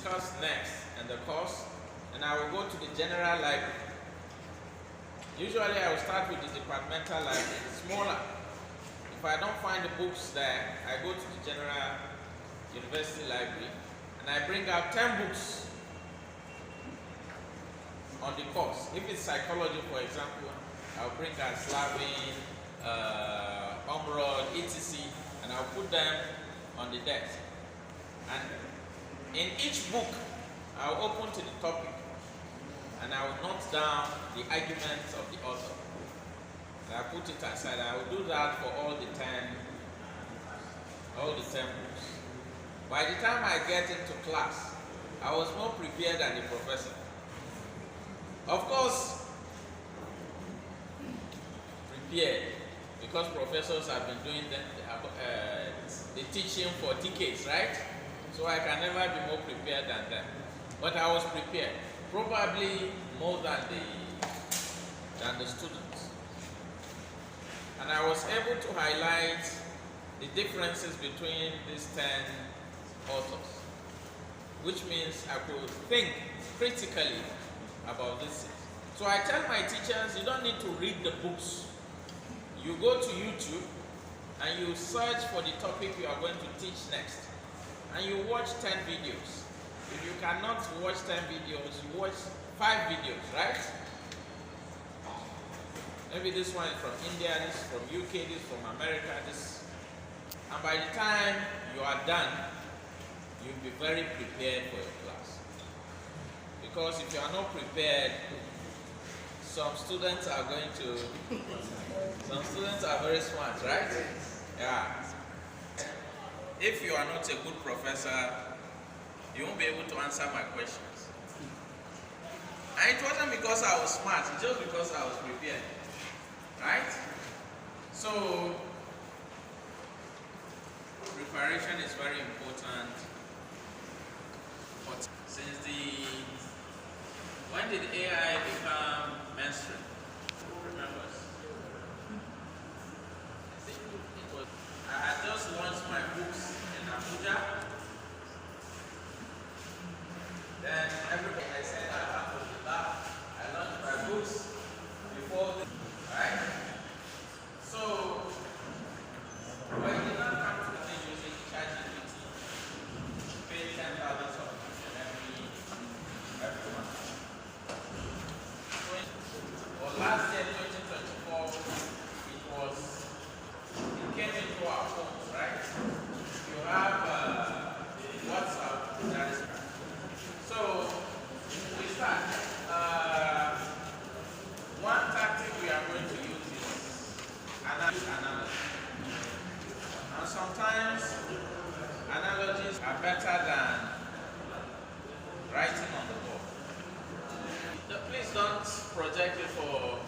discuss next in the course, and I will go to the general library. Usually I will start with the departmental library, it's smaller. If I don't find the books there, I go to the general university library and I bring out 10 books on the course. If it's psychology, for example, I'll bring out Slavin, Umrod, etc. and I'll put them on the desk. And in each book, I'll open to the topic and I will note down the arguments of the author. And I'll put it aside. I will do that for all the 10 books. By the time I get into class, I was more prepared than the professor. Of course, prepared, because professors have been doing the teaching for decades, right? So I can never be more prepared than them. But I was prepared, probably more than the students. And I was able to highlight the differences between these 10 authors, which means I could think critically about this. So I tell my teachers, you don't need to read the books. You go to YouTube and you search for the topic you are going to teach next. And you watch 10 videos. If you cannot watch 10 videos, you watch 5 videos, right? Maybe this one is from India, this is from UK, this is from America, this. And by the time you are done, you'll be very prepared for your class. Because if you are not prepared, some students are very smart, right? Yeah. If you are not a good professor, you won't be able to answer my questions. And it wasn't because I was smart, it's just because I was prepared. Right? So, preparation is very important. But when did AI become mainstream? Who remembers? I had just launched my books in Abuja. Then everybody, I said, I launched my books before the, right? So, when you now come to the thing using ChatGPT, pay 10,000 subscription every month. Well, last year, 2024, it came into our phones, right? You have WhatsApp, that is. So, we start. One tactic we are going to use is analogy. And sometimes analogies are better than writing on the board. Please don't project it for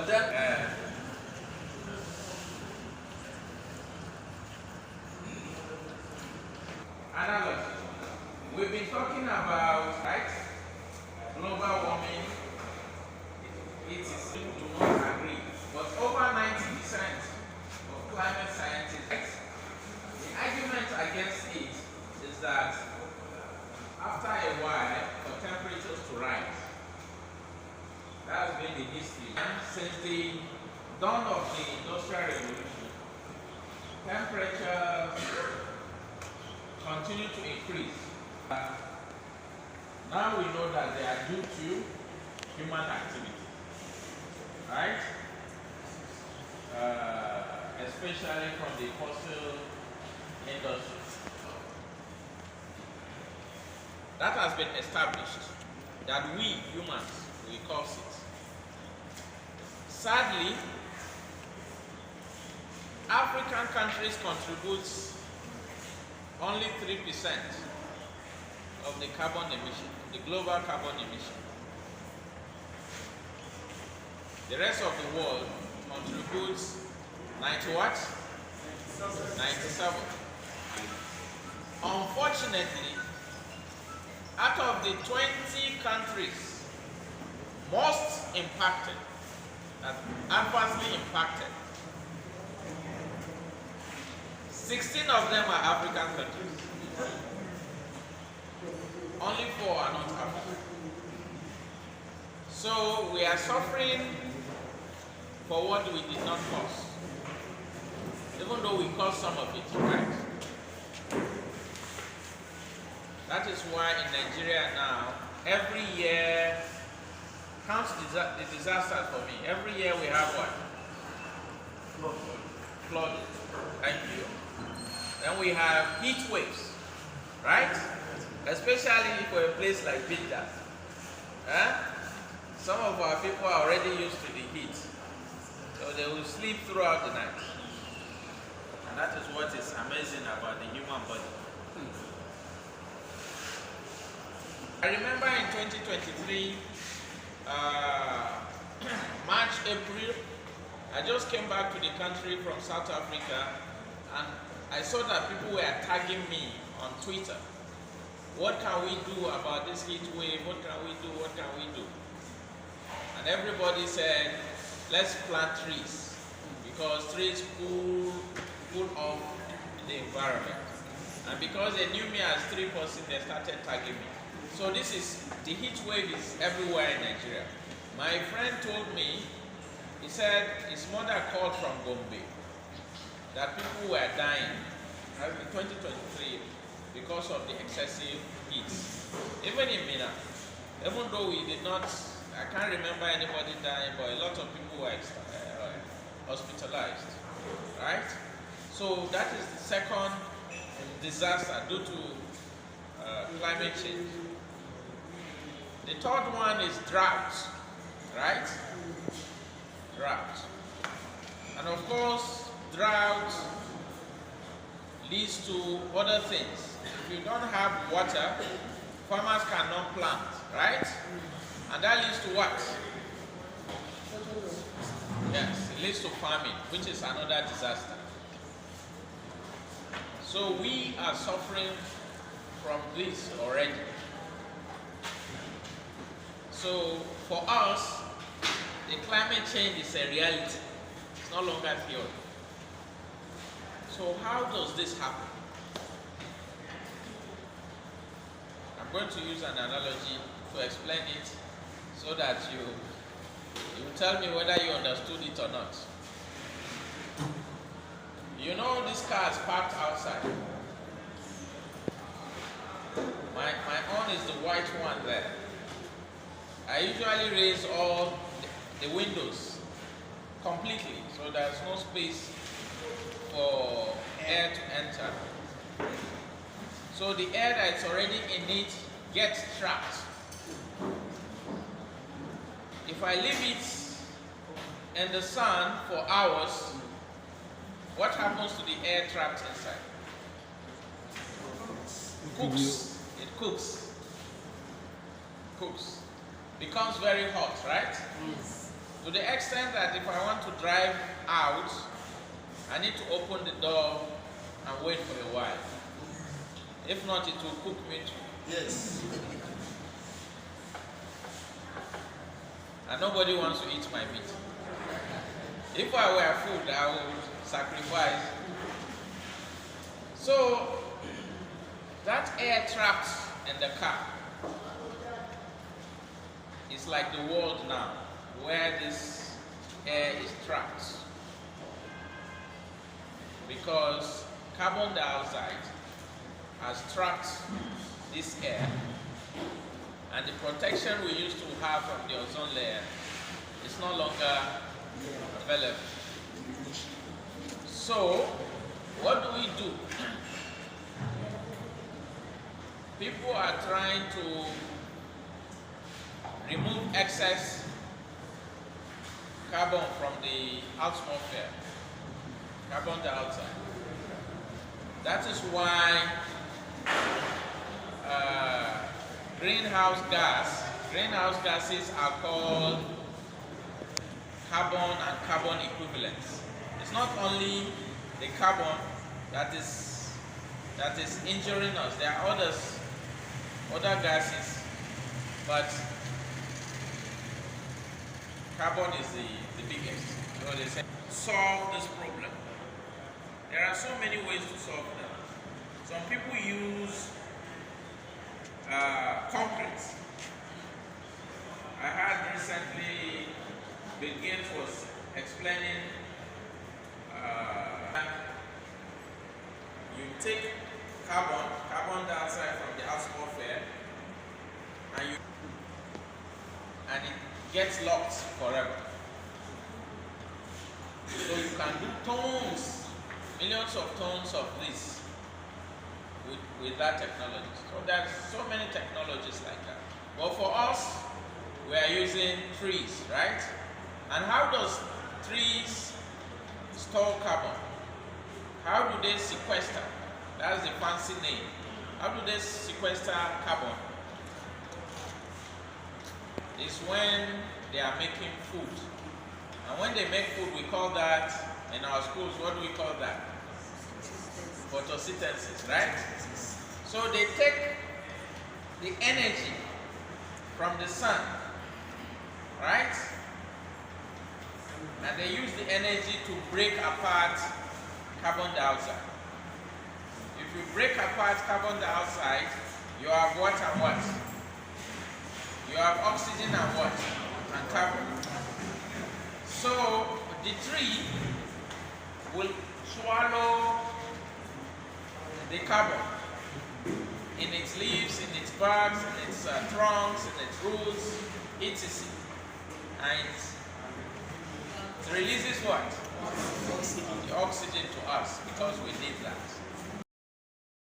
them. Analogy. We've been talking about, right, global warming. It is do not agree, but over 90% of climate scientists, right, the argument against it is that after a while, for temperatures to rise, that has been the history. Since the dawn of the Industrial Revolution, temperatures continue to increase. Now we know that they are due to human activity, right? Especially from the fossil industry. That has been established, that we humans will cause it. Sadly, African countries contribute only 3% of the carbon emission, the global carbon emission. The rest of the world contributes 90 what? 97. Unfortunately, out of the 20 countries most impacted, adversely impacted, 16 of them are African countries. Only 4 are not African. So we are suffering for what we did not cause. Even though we caused some of it, right? That is why in Nigeria now, every year, counts the disasters for me. Every year we have what? Flood. Thank you. Then we have heat waves, right? Especially for a place like BIDA. Some of our people are already used to the heat. So they will sleep throughout the night. And that is what is amazing about the human body. I remember in 2023, March, April, I just came back to the country from South Africa and I saw that people were tagging me on Twitter. What can we do about this heat wave? What can we do? What can we do? And everybody said, let's plant trees because trees cool off the environment. And because they knew me as 3%, they started tagging me. So the heat wave is everywhere in Nigeria. My friend told me, he said his mother called from Gombe that people were dying in 2023 because of the excessive heat. Even in Mina, even though we did not, I can't remember anybody dying, but a lot of people were hospitalized, right? So that is the second disaster due to climate change. The third one is drought, right? Drought. And of course, drought leads to other things. If you don't have water, farmers cannot plant, right? And that leads to what? Yes, it leads to farming, which is another disaster. So we are suffering from this already. So for us, the climate change is a reality. It's no longer theory. So how does this happen? I'm going to use an analogy to explain it so that you tell me whether you understood it or not. You know this car is parked outside. My own is the white one there. I usually raise all the windows completely, so there's no space for air to enter. So the air that's already in it gets trapped. If I leave it in the sun for hours, what happens to the air trapped inside? Cooks. It cooks. Cooks. Becomes very hot, right? Yes. To the extent that if I want to drive out, I need to open the door and wait for a while. If not, it will cook me too. Yes. And nobody wants to eat my meat. If I were food, I would sacrifice. So, that air trapped in the car is like the world now, where this air is trapped. Because carbon dioxide has trapped this air, and the protection we used to have from the ozone layer is no longer available. So, what do we do? People are trying to remove excess carbon from the atmosphere, carbon dioxide. That is why greenhouse gases are called carbon and carbon equivalents. It's not only the carbon that is injuring us. There are other gases, but carbon is the biggest. So they say, solve this problem. There are so many ways to solve them. Some people use concrete. I heard recently Bill Gates was explaining you take carbon dioxide from the atmosphere, and it gets locked forever. So you can do tons, millions of tons of this with that technology. So there's so many technologies like that. But for us, we are using trees, right? And how does trees store carbon? How do they sequester? That's the fancy name. How do they sequester carbon? It's when they are making food. And when they make food, we call that, in our schools, what do we call that? Photosynthesis, right? So they take the energy from the sun, right? And they use the energy to break apart carbon dioxide. If you break apart carbon dioxide, you have what and what? You have oxygen and what? And carbon. So the tree will swallow the carbon in its leaves, in its barks, in its trunks, in its roots, etc. And it releases what? The oxygen to us, because we need that.